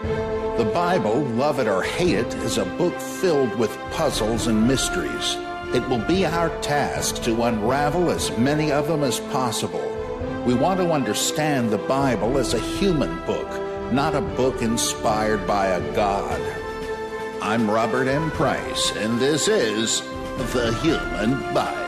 The Bible, love it or hate it, is a book filled with puzzles and mysteries. It will be our task to unravel as many of them as possible. We want to understand the Bible as a human book, not a book inspired by a god. I'm Robert M. Price, and this is The Human Bible.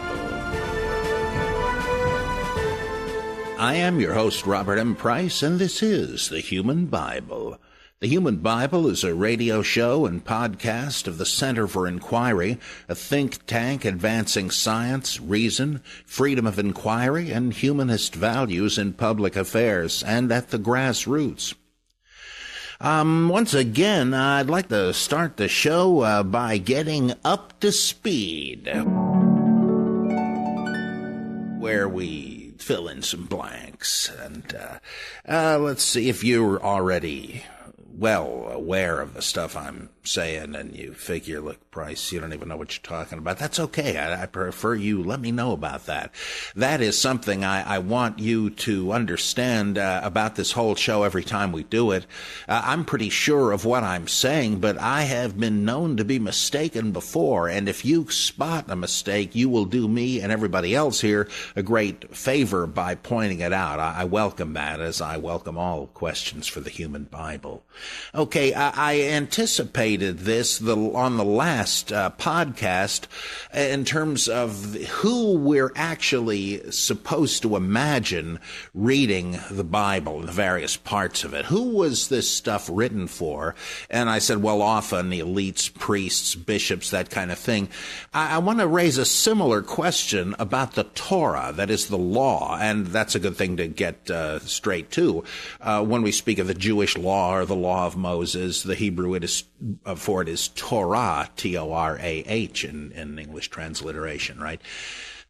I am your host, Robert M. Price, and this is The Human Bible. The Human Bible is a radio show and podcast of the Center for Inquiry, a think tank advancing science, reason, freedom of inquiry, and humanist values in public affairs and at the grassroots. Once again, I'd like to start the show by getting up to speed, where we fill in some blanks. And let's see if you're already well aware of the stuff I'm saying and you figure, look, Price, you don't even know what you're talking about. That's okay. I prefer you let me know about that. That is something I want you to understand about this whole show every time we do it. I'm pretty sure of what I'm saying, but I have been known to be mistaken before, and if you spot a mistake, you will do me and everybody else here a great favor by pointing it out. I welcome that, as I welcome all questions for the Human Bible. Okay, I anticipated this on the last podcast in terms of who we're actually supposed to imagine reading the Bible, the various parts of it. Who was this stuff written for? And I said, well, often the elites, priests, bishops, that kind of thing. I want to raise a similar question about the Torah, that is the law, and that's a good thing to get straight to. When we speak of the Jewish law or the law of Moses, the Hebrew for it is Torah, T-O-R-A-H in English transliteration, right?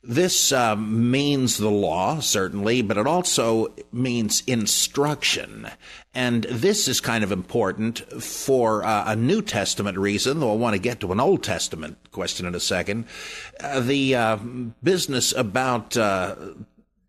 This means the law, certainly, but it also means instruction. And this is kind of important for a New Testament reason, though I want to get to an Old Testament question in a second. The business about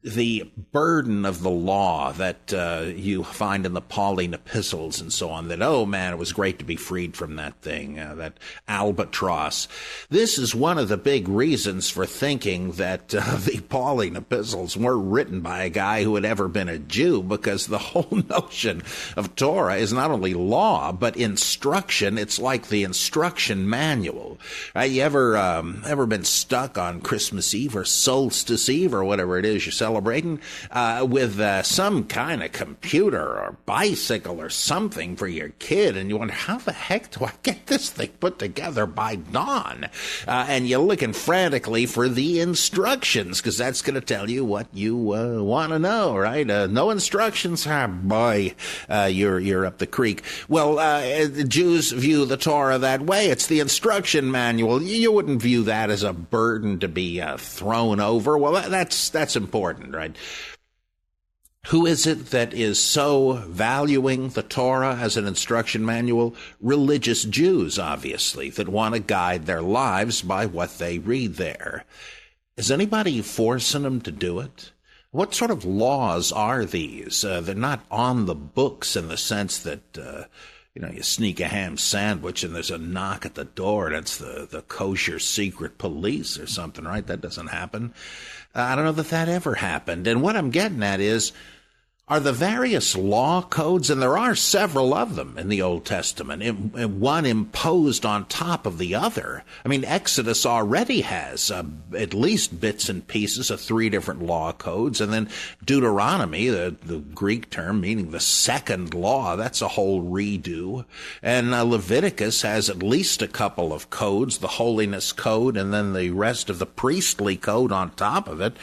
the burden of the law that you find in the Pauline epistles and so on, that, oh man, it was great to be freed from that thing, that albatross. This is one of the big reasons for thinking that the Pauline epistles were written by a guy who had ever been a Jew, because the whole notion of Torah is not only law, but instruction. It's like the instruction manual, right? You ever been stuck on Christmas Eve or Solstice Eve or whatever it is you're celebrating with some kind of computer or bicycle or something for your kid, and you wonder, how the heck do I get this thing put together by dawn? And you're looking frantically for the instructions, because that's going to tell you what you want to know, right? No instructions, boy, you're up the creek. Well, the Jews view the Torah that way. It's the instruction manual. You wouldn't view that as a burden to be thrown over. Well, that's important, right? Who is it that is so valuing the Torah as an instruction manual? Religious Jews, obviously, that want to guide their lives by what they read there. Is anybody forcing them to do it? What sort of laws are these? They're not on the books in the sense that you sneak a ham sandwich and there's a knock at the door and it's the kosher secret police or something, right? That doesn't happen. I don't know that ever happened. And what I'm getting at is, are the various law codes, and there are several of them in the Old Testament, one imposed on top of the other? I mean, Exodus already has at least bits and pieces of 3 different law codes, and then Deuteronomy, the Greek term meaning the second law, that's a whole redo. And Leviticus has at least a couple of codes, the holiness code, and then the rest of the priestly code on top of it.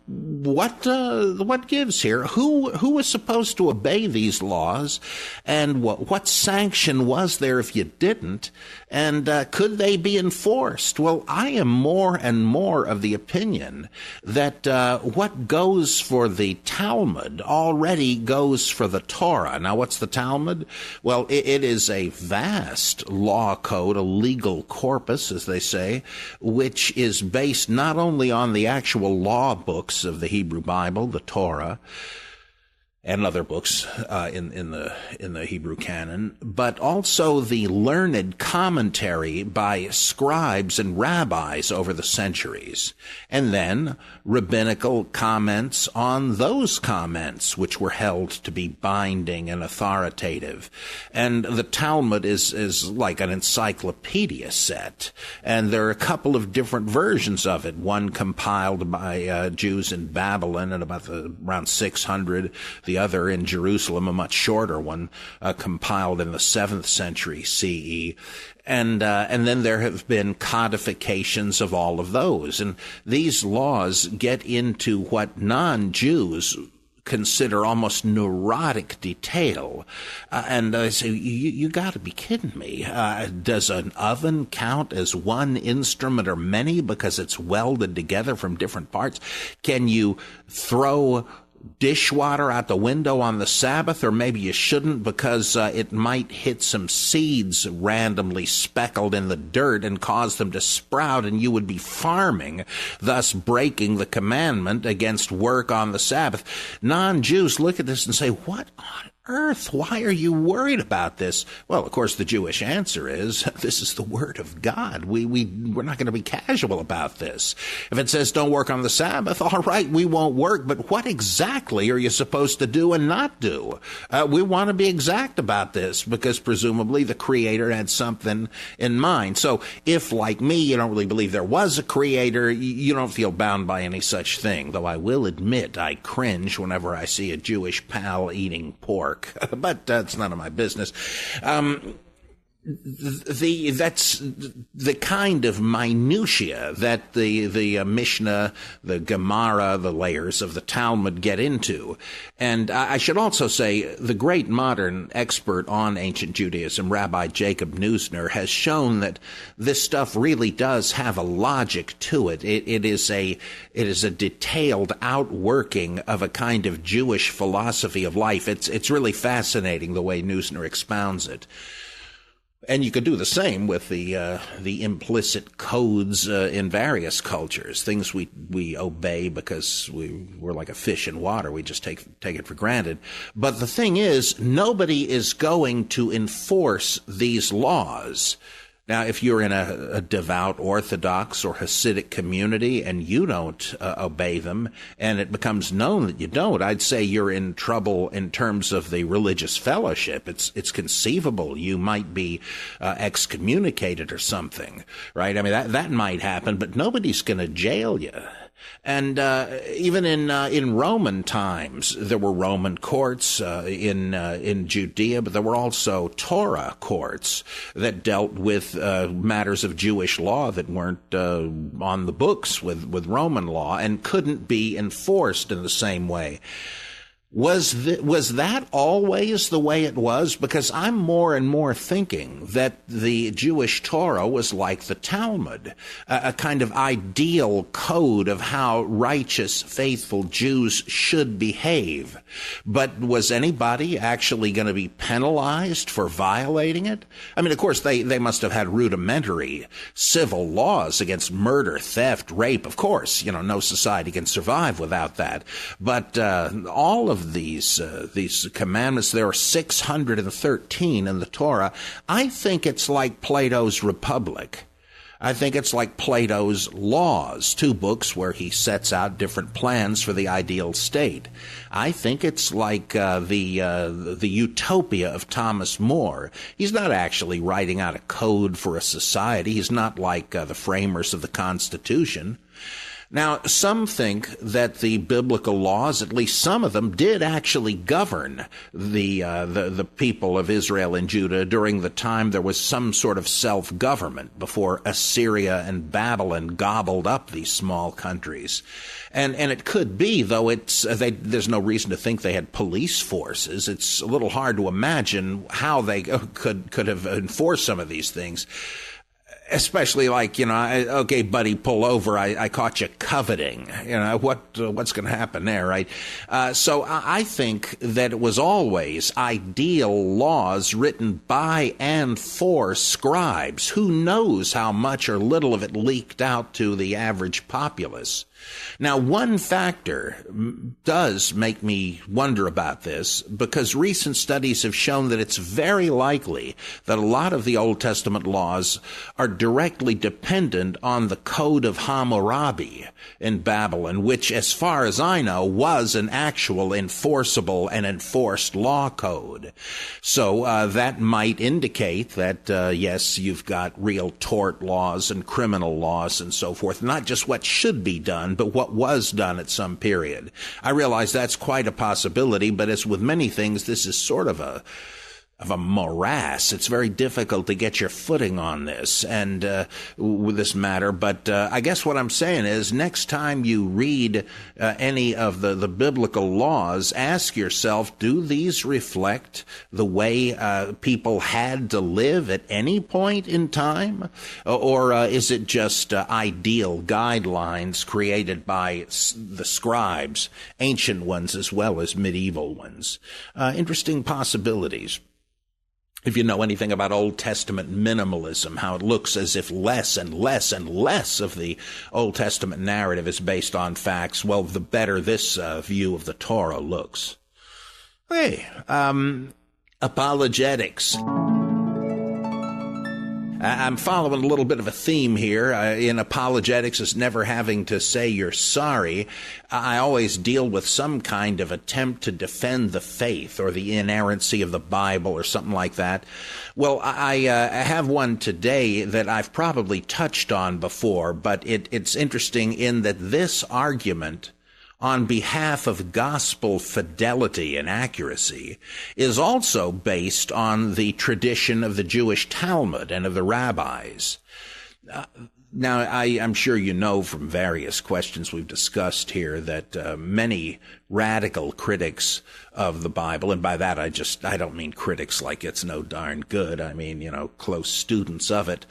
What gives here? Who was supposed to obey these laws, and what sanction was there if you didn't, and could they be enforced? Well, I am more and more of the opinion that what goes for the Talmud already goes for the Torah. Now, what's the Talmud? Well, it is a vast law code, a legal corpus, as they say, which is based not only on the actual law books of the Hebrew Bible, the Torah, and other books in the Hebrew canon, but also the learned commentary by scribes and rabbis over the centuries, and then rabbinical comments on those comments, which were held to be binding and authoritative. And the Talmud is like an encyclopedia set, and there are a couple of different versions of it. One compiled by Jews in Babylon at about around 600. The other in Jerusalem, a much shorter one, compiled in the 7th century CE. And then there have been codifications of all of those. And these laws get into what non-Jews consider almost neurotic detail. And I say, you got to be kidding me. Does an oven count as one instrument or many because it's welded together from different parts? Can you throw dishwater out the window on the Sabbath? Or maybe you shouldn't because it might hit some seeds randomly speckled in the dirt and cause them to sprout, and you would be farming, thus breaking the commandment against work on the Sabbath. Non-Jews look at this and say, what on earth? Why are you worried about this? Well, of course, the Jewish answer is, this is the Word of God. We're not going to be casual about this. If it says don't work on the Sabbath, all right, we won't work, but what exactly are you supposed to do and not do? We want to be exact about this because presumably the Creator had something in mind. So if, like me, you don't really believe there was a Creator, you don't feel bound by any such thing, though I will admit I cringe whenever I see a Jewish pal eating pork. But that's none of my business. That's the kind of minutia that the Mishnah, the Gemara, the layers of the Talmud get into. And I should also say the great modern expert on ancient Judaism, Rabbi Jacob Neusner, has shown that this stuff really does have a logic to it. It is a detailed outworking of a kind of Jewish philosophy of life. It's really fascinating the way Neusner expounds it. And you could do the same with the implicit codes in various cultures, things we obey because we're like a fish in water. We just take it for granted. But the thing is, nobody is going to enforce these laws. Now, if you're in a devout Orthodox or Hasidic community and you don't obey them, and it becomes known that you don't, I'd say you're in trouble in terms of the religious fellowship. It's conceivable you might be excommunicated or something, right? I mean, that might happen, but nobody's going to jail you. And even in Roman times, there were Roman courts in Judea, but there were also Torah courts that dealt with matters of Jewish law that weren't on the books with Roman law and couldn't be enforced in the same way. Was that always the way it was? Because I'm more and more thinking that the Jewish Torah was like the Talmud, a kind of ideal code of how righteous, faithful Jews should behave. But was anybody actually going to be penalized for violating it? I mean, of course, they must have had rudimentary civil laws against murder, theft, rape. Of course, no society can survive without that. But all of these commandments, there are 613 in the Torah. I think it's like Plato's Republic. I think it's like Plato's Laws, 2 books where he sets out different plans for the ideal state. I think it's like the Utopia of Thomas More. He's not actually writing out a code for a society. He's not like the framers of the Constitution. Now, some think that the biblical laws, at least some of them, did actually govern the people of Israel and Judah during the time there was some sort of self-government before Assyria and Babylon gobbled up these small countries. And it could be, though there's no reason to think they had police forces. It's a little hard to imagine how they could have enforced some of these things. Especially like, okay, buddy, pull over. I caught you coveting. What's going to happen there, right? So I think that it was always ideal laws written by and for scribes. Who knows how much or little of it leaked out to the average populace? Now, one factor does make me wonder about this, because recent studies have shown that it's very likely that a lot of the Old Testament laws are directly dependent on the Code of Hammurabi in Babylon, which, as far as I know, was an actual enforceable and enforced law code. So that might indicate that, yes, you've got real tort laws and criminal laws and so forth, not just what should be done, but what was done at some period. I realize that's quite a possibility, but as with many things, this is sort of a morass. It's very difficult to get your footing on this and with this matter. But I guess what I'm saying is, next time you read any of the biblical laws, ask yourself, do these reflect the way people had to live at any point in time? Or is it just ideal guidelines created by the scribes, ancient ones as well as medieval ones? Interesting possibilities. If you know anything about Old Testament minimalism, how it looks as if less and less and less of the Old Testament narrative is based on facts, well, the better this view of the Torah looks. Hey, apologetics. I'm following a little bit of a theme here in apologetics, is never having to say you're sorry. I always deal with some kind of attempt to defend the faith or the inerrancy of the Bible or something like that. Well, I have one today that I've probably touched on before, but it's interesting in that this argument on behalf of gospel fidelity and accuracy is also based on the tradition of the Jewish Talmud and of the rabbis. Now, I'm sure you know from various questions we've discussed here that many radical critics of the Bible, and by that I don't mean critics like it's no darn good, I mean, close students of it,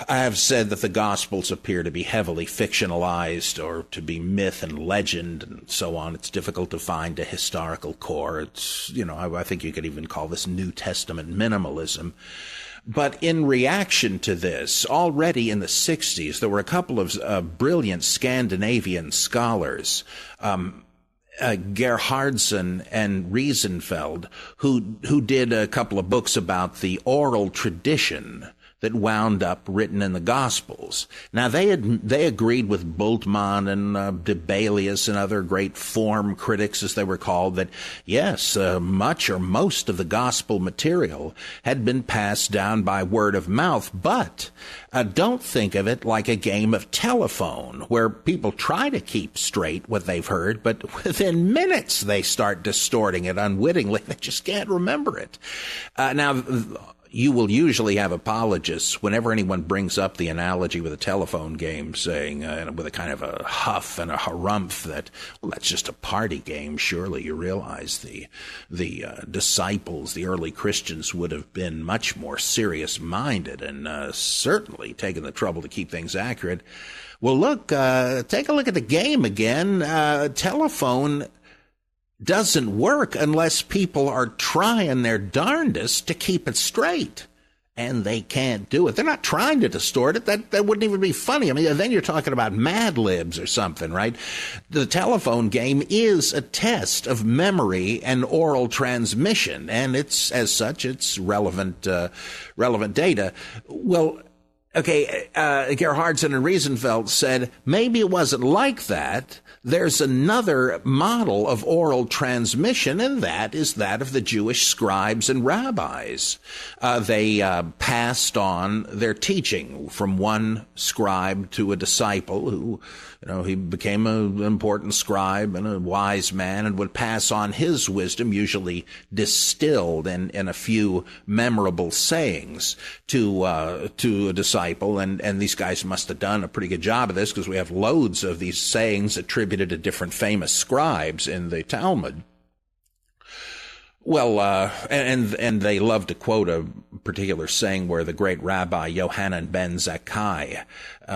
I have said that the Gospels appear to be heavily fictionalized or to be myth and legend and so on. It's difficult to find a historical core. It's, I think you could even call this New Testament minimalism. But in reaction to this, already in the 60s, there were a couple of brilliant Scandinavian scholars, Gerhardsen and Riesenfeld, who did a couple of books about the oral tradition that wound up written in the Gospels. Now, they agreed with Bultmann and Debelius and other great form critics, as they were called, that yes, much or most of the Gospel material had been passed down by word of mouth, but don't think of it like a game of telephone where people try to keep straight what they've heard, but within minutes they start distorting it unwittingly. They just can't remember it. Now, you will usually have apologists whenever anyone brings up the analogy with a telephone game, saying with a kind of a huff and a harumph that, well, that's just a party game. Surely you realize the disciples, the early Christians, would have been much more serious-minded and certainly taken the trouble to keep things accurate. Well, look, take a look at the game again. Telephone doesn't work unless people are trying their darndest to keep it straight. And they can't do it. They're not trying to distort it. That wouldn't even be funny. I mean, then you're talking about Mad Libs or something, right? The telephone game is a test of memory and oral transmission, and it's, as such, it's relevant data. Well, okay, Gerhardsen and Riesenfeld said maybe it wasn't like that. There's another model of oral transmission, and that is that of the Jewish scribes and rabbis. They passed on their teaching from one scribe to a disciple who, he became an important scribe and a wise man and would pass on his wisdom, usually distilled in a few memorable sayings, to a disciple. And these guys must have done a pretty good job of this, because we have loads of these sayings attributed to different famous scribes in the Talmud. Well, and they love to quote a particular saying where the great Rabbi Yohanan ben Zakkai,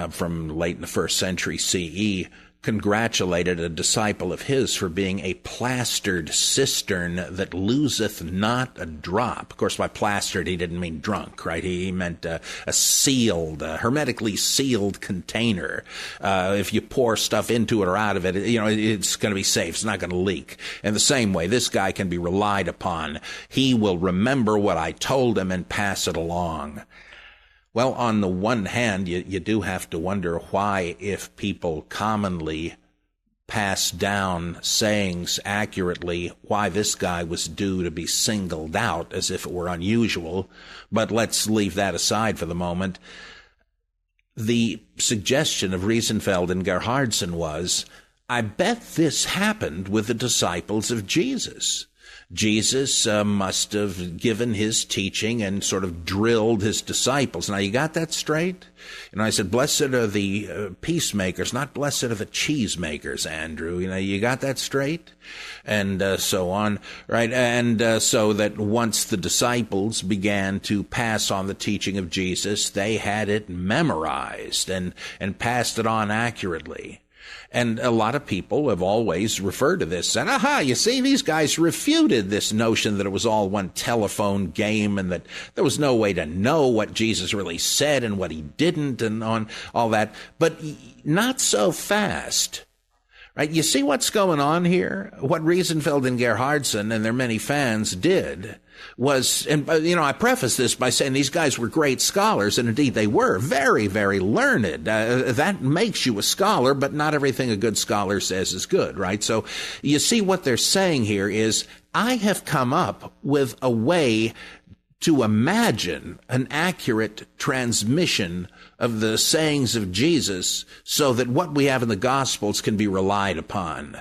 from late in the 1st century CE, congratulated a disciple of his for being a plastered cistern that loseth not a drop. Of course, by plastered, he didn't mean drunk, right? He meant a sealed, hermetically sealed container. If you pour stuff into it or out of it, it's going to be safe. It's not going to leak. In the same way, this guy can be relied upon. He will remember what I told him and pass it along. Well, on the one hand, you do have to wonder why, if people commonly pass down sayings accurately, why this guy was due to be singled out as if it were unusual. But let's leave that aside for the moment. The suggestion of Riesenfeld and Gerhardsen was, I bet this happened with the disciples of Jesus. Jesus must have given his teaching and sort of drilled his disciples. Now, you got that straight? I said, blessed are the peacemakers, not blessed are the cheesemakers, Andrew. You got that straight? And so on, right? And so that once the disciples began to pass on the teaching of Jesus, they had it memorized and passed it on accurately. And a lot of people have always referred to this and, you see, these guys refuted this notion that it was all one telephone game and that there was no way to know what Jesus really said and what he didn't and on all that. But not so fast. Right? You see what's going on here? What Riesenfeld and Gerhardsen and their many fans did was, and I preface this by saying these guys were great scholars, and indeed they were very, very learned. That makes you a scholar, but not everything a good scholar says is good, right? So you see what they're saying here is, I have come up with a way to imagine an accurate transmission of the sayings of Jesus so that what we have in the Gospels can be relied upon.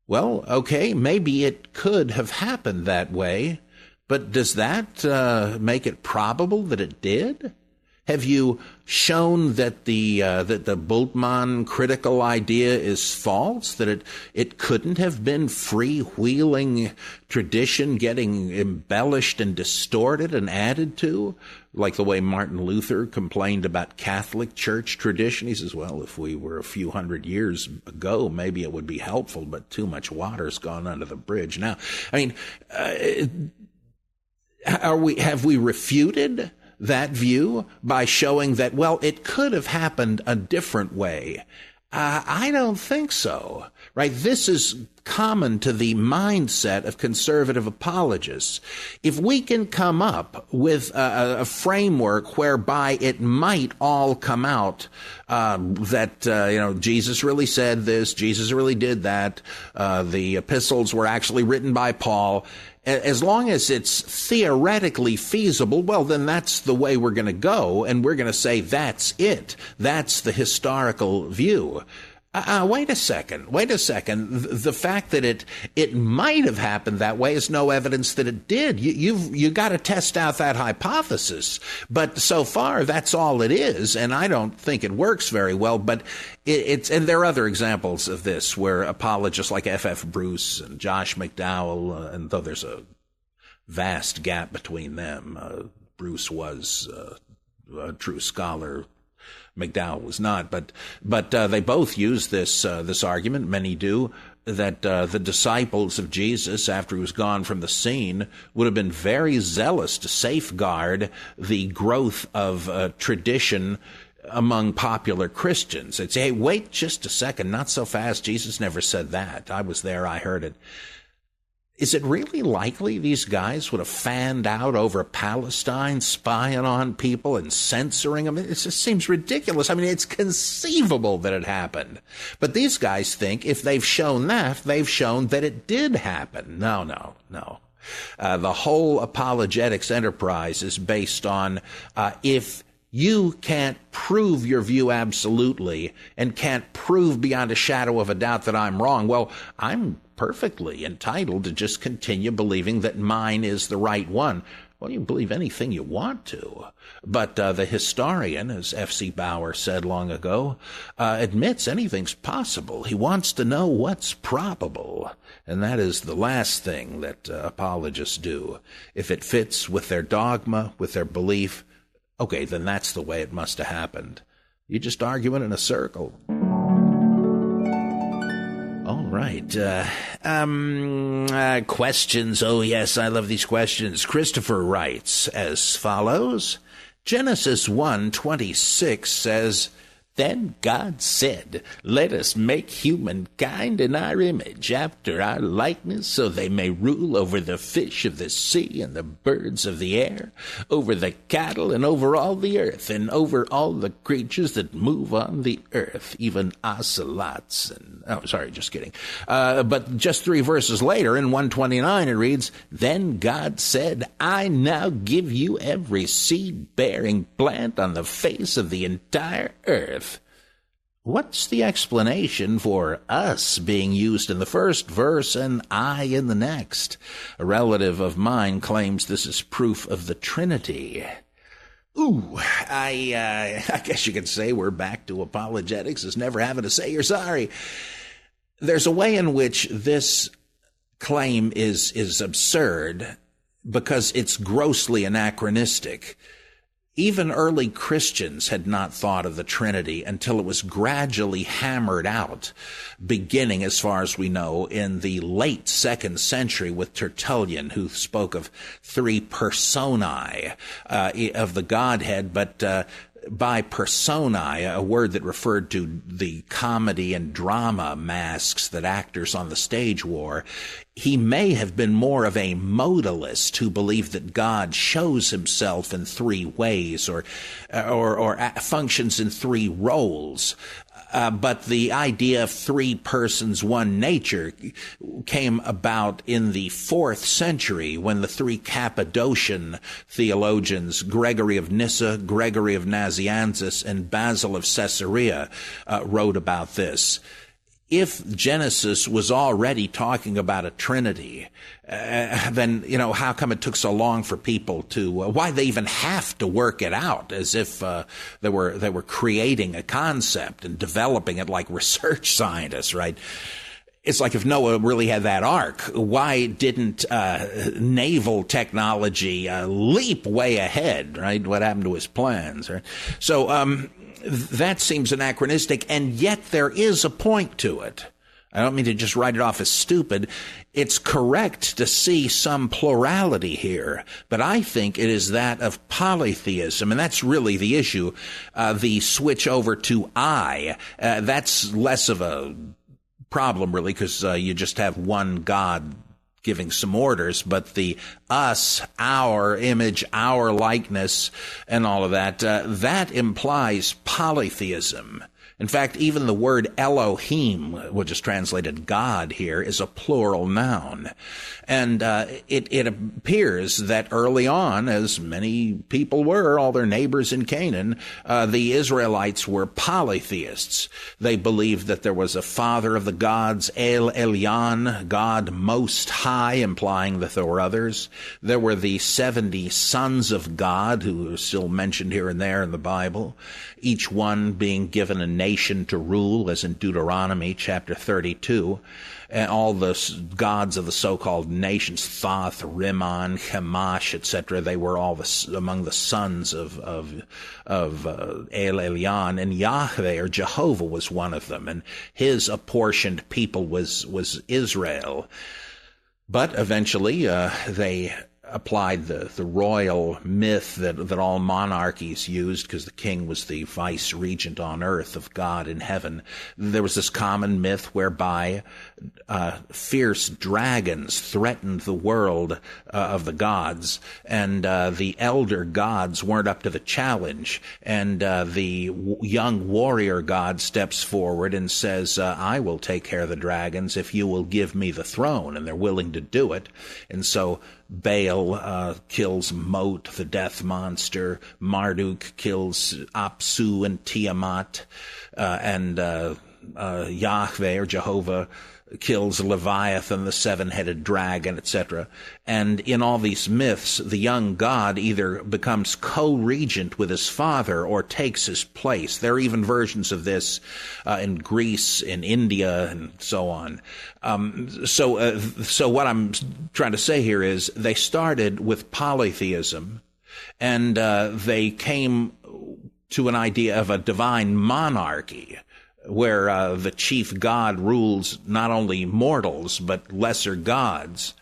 Well, okay, maybe it could have happened that way, but does that make it probable that it did? Have you shown that the Bultmann critical idea is false, that it couldn't have been freewheeling tradition getting embellished and distorted and added to, like the way Martin Luther complained about Catholic Church tradition? He says, well, if we were a few hundred years ago, maybe it would be helpful, but too much water's gone under the bridge now. Have we refuted that view by showing that, well, it could have happened a different way? I don't think so, right? This is common to the mindset of conservative apologists. If we can come up with a framework whereby it might all come out that Jesus really said this, Jesus really did that, the epistles were actually written by Paul, as long as it's theoretically feasible, well, then that's the way we're going to go, and we're going to say that's it. That's the historical view. Wait a second. The fact that it might have happened that way is no evidence that it did. You got to test out that hypothesis. But so far, that's all it is, and I don't think it works very well. But and there are other examples of this where apologists like F.F. Bruce and Josh McDowell, and though there's a vast gap between them, Bruce was a true scholar. McDowell was not, but they both use this argument. Many do, that the disciples of Jesus, after he was gone from the scene, would have been very zealous to safeguard the growth of tradition among popular Christians. They'd say, hey, wait just a second, not so fast. Jesus never said that. I was there, I heard it. Is it really likely these guys would have fanned out over Palestine, spying on people and censoring them? It just seems ridiculous. It's conceivable that it happened. But these guys think if they've shown that, they've shown that it did happen. No. The whole apologetics enterprise is based on if you can't prove your view absolutely and can't prove beyond a shadow of a doubt that I'm wrong, well, I'm perfectly entitled to just continue believing that mine is the right one. Well, you can believe anything you want to. But the historian, as F.C. Bauer said long ago, admits anything's possible. He wants to know what's probable. And that is the last thing that apologists do. If it fits with their dogma, with their belief, okay, then that's the way it must have happened. You're just arguing in a circle. Right. Questions. Oh, yes, I love these questions. Christopher writes as follows. Genesis 1:26 says, "Then God said, let us make humankind in our image, after our likeness, so they may rule over the fish of the sea and the birds of the air, over the cattle and over all the earth, and over all the creatures that move on the earth, even ocelots." And just kidding. But just 3 verses later, in 1:29, it reads, "Then God said, I now give you every seed-bearing plant on the face of the entire earth." What's the explanation for us being used in the first verse and I in the next? A relative of mine claims this is proof of the Trinity. I guess you could say we're back to apologetics as never having to say you're sorry. There's a way in which this claim is absurd because it's grossly anachronistic. Even early Christians had not thought of the Trinity until it was gradually hammered out, beginning, as far as we know, in the late 2nd century with Tertullian, who spoke of 3 personae of the Godhead, but by personae, a word that referred to the comedy and drama masks that actors on the stage wore. He may have been more of a modalist who believed that God shows himself in 3 ways or functions in 3 roles. But the idea of 3 persons, 1 nature came about in the 4th century when the 3 Cappadocian theologians, Gregory of Nyssa, Gregory of Nazianzus, and Basil of Caesarea, wrote about this. If Genesis was already talking about a Trinity, then, how come it took so long for people to, why they even have to work it out as if they were creating a concept and developing it like research scientists, right? It's like if Noah really had that ark, why didn't naval technology leap way ahead, right? What happened to his plans, right? So, that seems anachronistic, and yet there is a point to it. I don't mean to just write it off as stupid. It's correct to see some plurality here, but I think it is that of polytheism, and that's really the issue. The switch over to I, that's less of a problem, really, because you just have one God giving some orders, but the us, our image, our likeness, and all of that, that implies polytheism. In fact, even the word Elohim, which is translated God here, is a plural noun. And it appears that early on, as many people were, all their neighbors in Canaan, the Israelites were polytheists. They believed that there was a father of the gods, El Elyon, God Most High, implying that there were others. There were the 70 sons of God, who are still mentioned here and there in the Bible, each one being given a nation to rule, as in Deuteronomy chapter 32. And all the gods of the so-called nations, Thoth, Rimmon, Chemosh, etc., they were all among the sons of El Elyon, and Yahweh, or Jehovah, was one of them, and his apportioned people was Israel. But eventually, they applied the royal myth that all monarchies used, because the king was the vice regent on earth of God in heaven. There was this common myth whereby fierce dragons threatened the world of the gods, and the elder gods weren't up to the challenge, and the young warrior god steps forward and says, I will take care of the dragons if you will give me the throne, and they're willing to do it. And so Baal kills Mot, the death monster. Marduk kills Apsu and Tiamat. And Yahweh, or Jehovah, kills Leviathan, the 7-headed dragon, etc. And in all these myths, the young god either becomes co-regent with his father or takes his place. There are even versions of this in Greece, in India, and so on. So what I'm trying to say here is they started with polytheism, and they came to an idea of a divine monarchy, where the chief god rules not only mortals but lesser gods.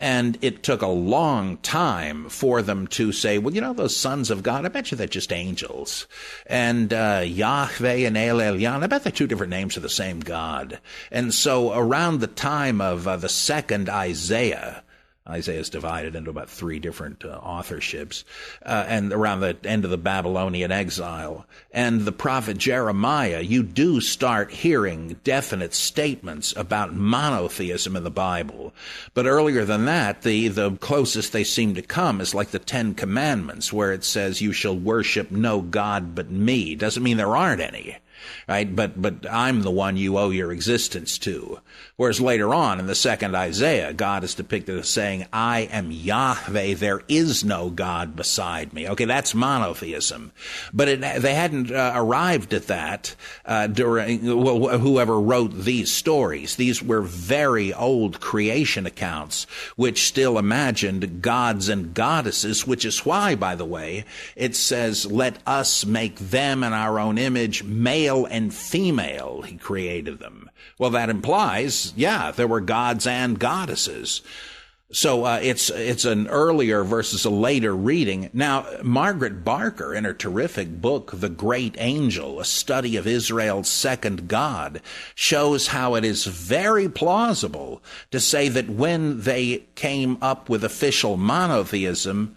And it took a long time for them to say, well, those sons of God, I bet you they're just angels. And Yahweh and El Elyon, I bet they're two different names of the same God. And so around the time of the second Isaiah is divided into about three different authorships, and around the end of the Babylonian exile. And the prophet Jeremiah, you do start hearing definite statements about monotheism in the Bible. But earlier than that, the closest they seem to come is like the Ten Commandments, where it says, you shall worship no God but me. Doesn't mean there aren't any. Right? But I'm the one you owe your existence to. Whereas later on in the second Isaiah, God is depicted as saying, I am Yahweh, there is no God beside me. Okay, that's monotheism. But they hadn't arrived at that during whoever wrote these stories. These were very old creation accounts, which still imagined gods and goddesses, which is why, by the way, it says, let us make them in our own image, male and female, he created them. Well, that implies, there were gods and goddesses. So it's an earlier versus a later reading. Now, Margaret Barker, in her terrific book, The Great Angel, A Study of Israel's Second God, shows how it is very plausible to say that when they came up with official monotheism,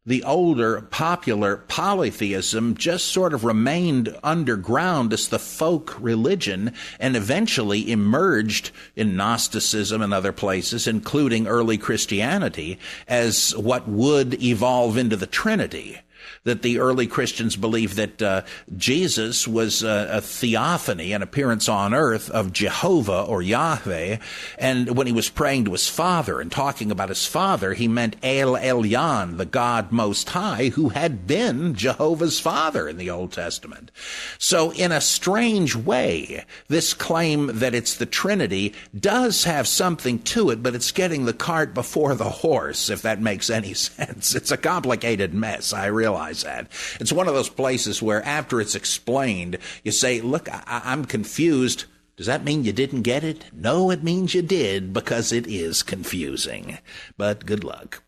the older popular polytheism just sort of remained underground as the folk religion and eventually emerged in Gnosticism and other places, including early Christianity, as what would evolve into the Trinity. That the early Christians believed that Jesus was a theophany, an appearance on earth of Jehovah or Yahweh, and when he was praying to his Father and talking about his Father, he meant El Elyon, the God Most High, who had been Jehovah's Father in the Old Testament. So in a strange way, this claim that it's the Trinity does have something to it, but it's getting the cart before the horse, if that makes any sense. It's a complicated mess, I realize that. It's one of those places where after it's explained, you say, look, I'm confused. Does that mean you didn't get it? No, it means you did, because it is confusing. But good luck.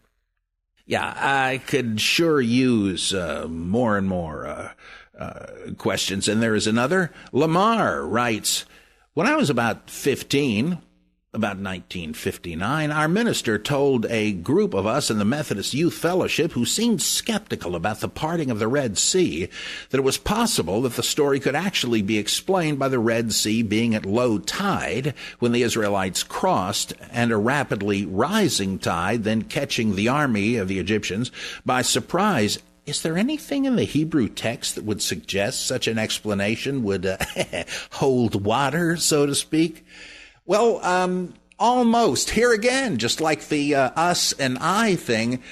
Yeah, I could sure use more and more questions. And there is another. Lamar writes, when I was about 15, about 1959, our minister told a group of us in the Methodist Youth Fellowship who seemed skeptical about the parting of the Red Sea that it was possible that the story could actually be explained by the Red Sea being at low tide when the Israelites crossed, and a rapidly rising tide then catching the army of the Egyptians by surprise. Is there anything in the Hebrew text that would suggest such an explanation would hold water, so to speak? Well, almost. Here again, just like the us and I thing,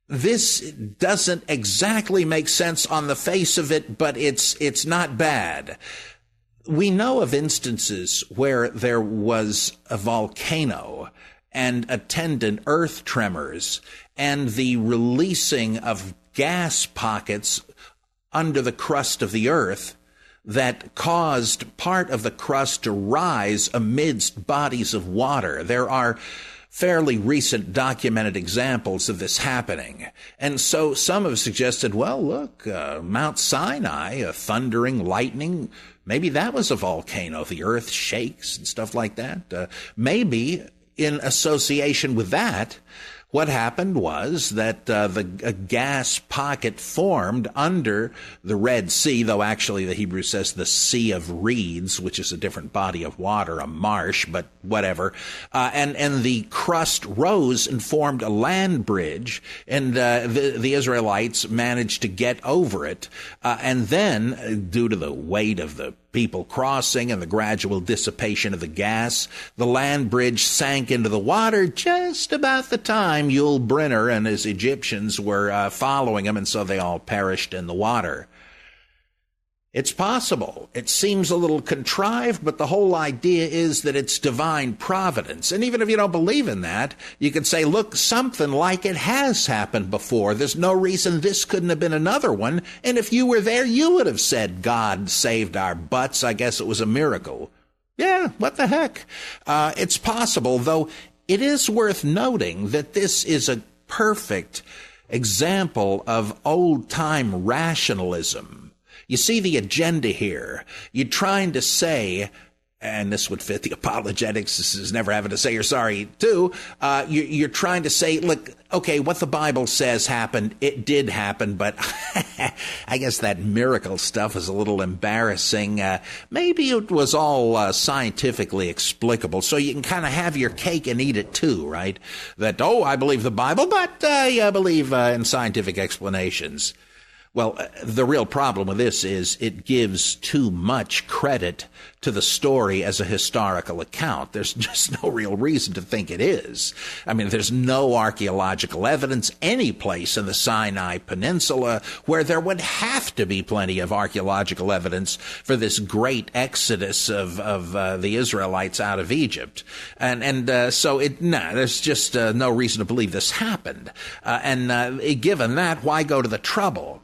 this doesn't exactly make sense on the face of it, but it's not bad. We know of instances where there was a volcano and attendant earth tremors and the releasing of gas pockets under the crust of the earth that caused part of the crust to rise amidst bodies of water. There are fairly recent documented examples of this happening. And so some have suggested, well, look, Mount Sinai, thundering lightning, maybe that was a volcano. The earth shakes and stuff like that. Maybe in association with that, what happened was that a gas pocket formed under the Red Sea, though actually the Hebrew says the Sea of Reeds, which is a different body of water, a marsh, but whatever. And the crust rose and formed a land bridge, and the Israelites managed to get over it. And then, due to the weight of the people crossing and the gradual dissipation of the gas, the land bridge sank into the water just about the time Yul Brynner and his Egyptians were following him, and so they all perished in the water. It's possible. It seems a little contrived, but the whole idea is that it's divine providence. And even if you don't believe in that, you can say, look, something like it has happened before. There's no reason this couldn't have been another one. And if you were there, you would have said, God saved our butts. I guess it was a miracle. Yeah, what the heck? It's possible, though it is worth noting that this is a perfect example of old-time rationalism. You see the agenda here. You're trying to say, and this would fit the apologetics, this is never having to say you're sorry too, you're trying to say, look, okay, what the Bible says happened, it did happen, but I guess that miracle stuff is a little embarrassing. Maybe it was all scientifically explicable, so you can kind of have your cake and eat it too, right? That, I believe the Bible, but I believe in scientific explanations. Well, the real problem with this is it gives too much credit to the story as a historical account. There's just no real reason to think it is. I mean, there's no archaeological evidence any place in the Sinai Peninsula where there would have to be plenty of archaeological evidence for this great exodus of the Israelites out of Egypt. So there's just no reason to believe this happened. Given that, why go to the trouble?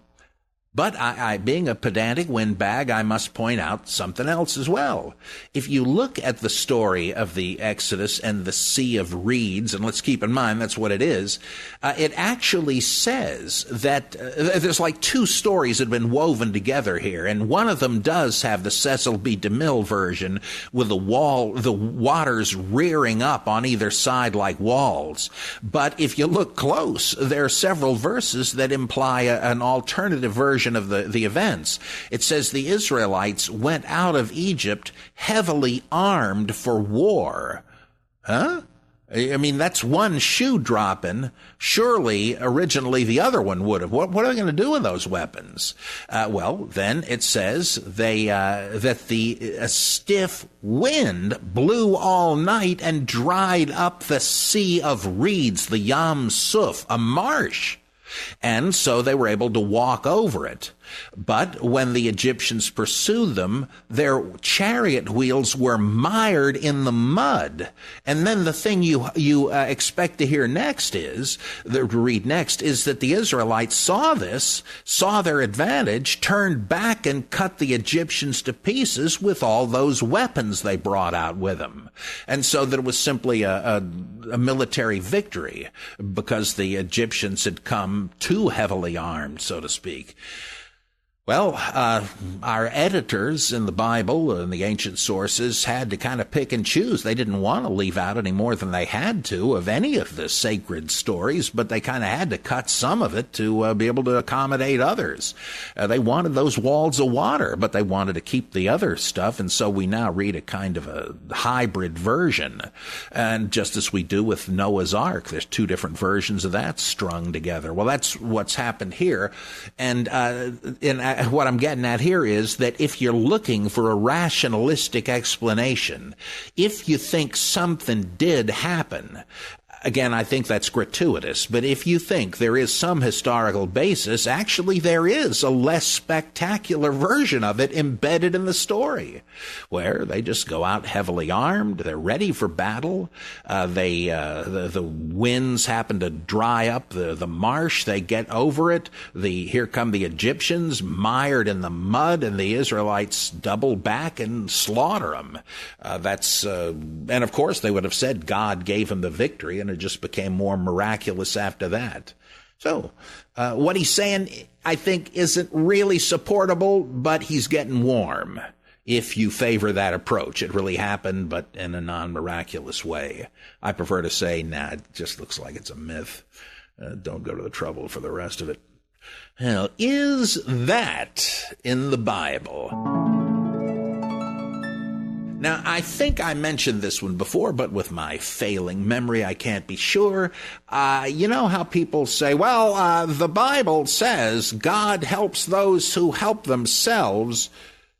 But I, being a pedantic windbag, I must point out something else as well. If you look at the story of the Exodus and the Sea of Reeds, and let's keep in mind that's what it is, it actually says that there's like two stories that have been woven together here, and one of them does have the Cecil B. DeMille version with the waters rearing up on either side like walls. But if you look close, there are several verses that imply an alternative version of the events. It says the Israelites went out of Egypt heavily armed for war. Huh? I mean, that's one shoe dropping. Surely, originally, the other one would have. What are they going to do with those weapons? Then it says that a stiff wind blew all night and dried up the Sea of Reeds, the Yam Suf, a marsh. And so they were able to walk over it. But when the Egyptians pursued them, their chariot wheels were mired in the mud. And then the thing you expect to hear next is that the Israelites saw this, saw their advantage, turned back and cut the Egyptians to pieces with all those weapons they brought out with them. And so that it was simply a military victory because the Egyptians had come too heavily armed, so to speak. Well, our editors in the Bible and the ancient sources had to kind of pick and choose. They didn't want to leave out any more than they had to of any of the sacred stories, but they kind of had to cut some of it to be able to accommodate others. They wanted those walls of water, but they wanted to keep the other stuff, and so we now read a kind of a hybrid version. And just as we do with Noah's Ark, there's two different versions of that strung together. Well, that's what's happened here. And what I'm getting at here is that if you're looking for a rationalistic explanation, if you think something did happen, again, I think that's gratuitous, but if you think there is some historical basis, actually there is a less spectacular version of it embedded in the story, where they just go out heavily armed, they're ready for battle, the winds happen to dry up the marsh, they get over it, here come the Egyptians mired in the mud, and the Israelites double back and slaughter them. And of course they would have said God gave them the victory, and it just became more miraculous after that. So, what he's saying, I think, isn't really supportable, but he's getting warm if you favor that approach. It really happened, but in a non-miraculous way. I prefer to say, it just looks like it's a myth. Don't go to the trouble for the rest of it. Now, is that in the Bible? Now, I think I mentioned this one before, but with my failing memory, I can't be sure. You know how people say, the Bible says God helps those who help themselves.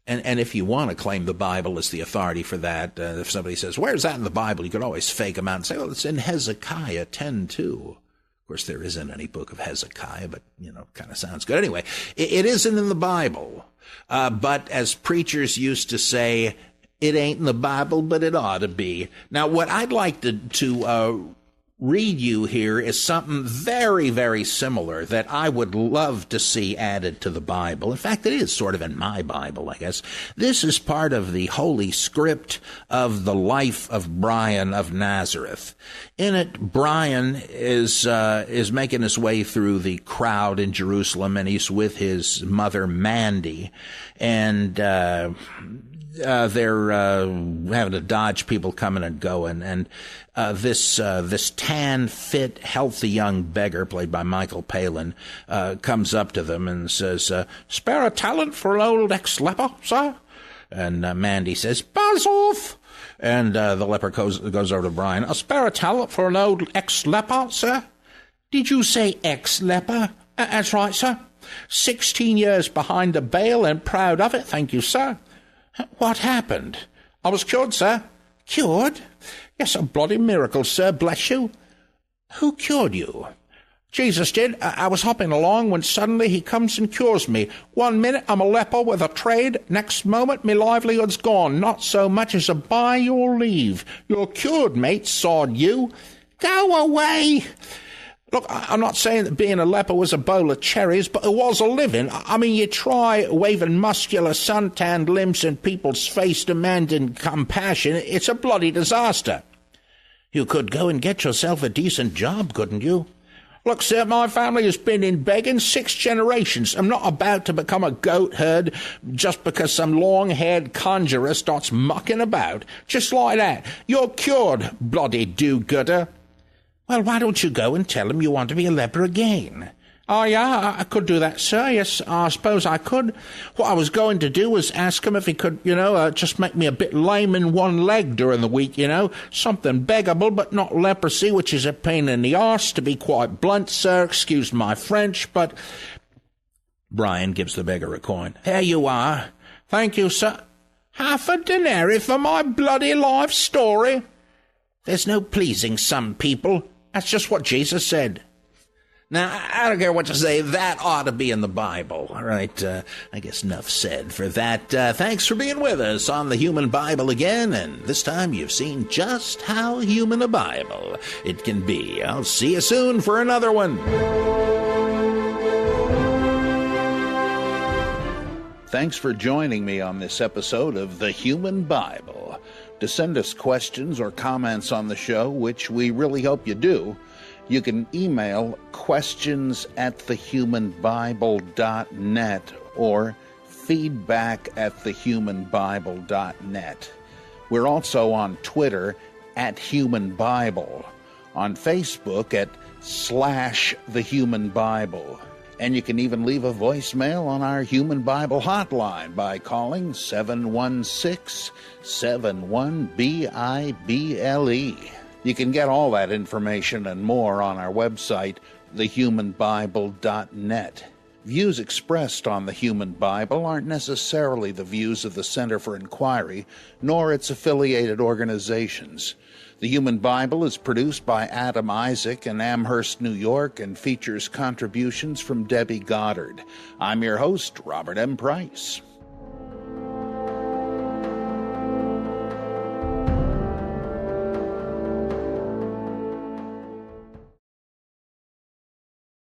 And if you want to claim the Bible as the authority for that, if somebody says, where's that in the Bible? You could always fake them out and say, it's in Hezekiah 10:2. Of course, there isn't any book of Hezekiah, but, kind of sounds good. Anyway, it isn't in the Bible. But as preachers used to say, it ain't in the Bible, but it ought to be. Now, what I'd like to read you here is something very, very similar that I would love to see added to the Bible. In fact, it is sort of in my Bible, I guess. This is part of the Holy Script of the life of Brian of Nazareth. In it, Brian is making his way through the crowd in Jerusalem, and he's with his mother, Mandy, and they're having to dodge people coming and going, and this tan, fit, healthy young beggar, played by Michael Palin, comes up to them and says, "Spare a talent for an old ex-leper, sir?" And Mandy says, "Buzz off!" And the leper goes over to Brian. "A spare a talent for an old ex-leper, sir?" "Did you say ex-leper?" "That's right, sir. 16 years behind the bail and proud of it, thank you, sir." "What happened?" "I was cured, sir." "Cured?" "Yes, a bloody miracle, sir, bless you." "Who cured you?" "Jesus did. I was hopping along when suddenly he comes and cures me. 1 minute I'm a leper with a trade, next moment me livelihood's gone, not so much as a by your leave. You're cured, mate, sod you." "Go away!" Look, I'm not saying that being a leper was a bowl of cherries, but it was a living. I mean, you try waving muscular, suntanned limbs in people's face demanding compassion, it's a bloody disaster. "You could go and get yourself a decent job, couldn't you?" "Look, sir, my family has been in begging 6 generations. I'm not about to become a goat herd just because some long-haired conjurer starts mucking about. Just like that. You're cured, bloody do-gooder." "Well, why don't you go and tell him you want to be a leper again?" "Oh, yeah, I could do that, sir. Yes, I suppose I could. What I was going to do was ask him if he could, just make me a bit lame in one leg during the week, Something beggable, but not leprosy, which is a pain in the arse, to be quite blunt, sir. Excuse my French, but..." Brian gives the beggar a coin. "Here you are." "Thank you, sir." "Half a denarii for my bloody life story?" "There's no pleasing some people. That's just what Jesus said." Now, I don't care what you say, that ought to be in the Bible. All right, I guess enough said for that. Thanks for being with us on the Human Bible again, and this time you've seen just how human a Bible it can be. I'll see you soon for another one. Thanks for joining me on this episode of The Human Bible. To send us questions or comments on the show, which we really hope you do, you can email questions@thehumanbible.net or feedback@thehumanbible.net. We're also on Twitter @HumanBible, on Facebook @/TheHumanBible. And you can even leave a voicemail on our Human Bible hotline by calling 716-71-BIBLE. You can get all that information and more on our website, thehumanbible.net. Views expressed on the Human Bible aren't necessarily the views of the Center for Inquiry, nor its affiliated organizations. The Human Bible is produced by Adam Isaac in Amherst, New York, and features contributions from Debbie Goddard. I'm your host, Robert M. Price.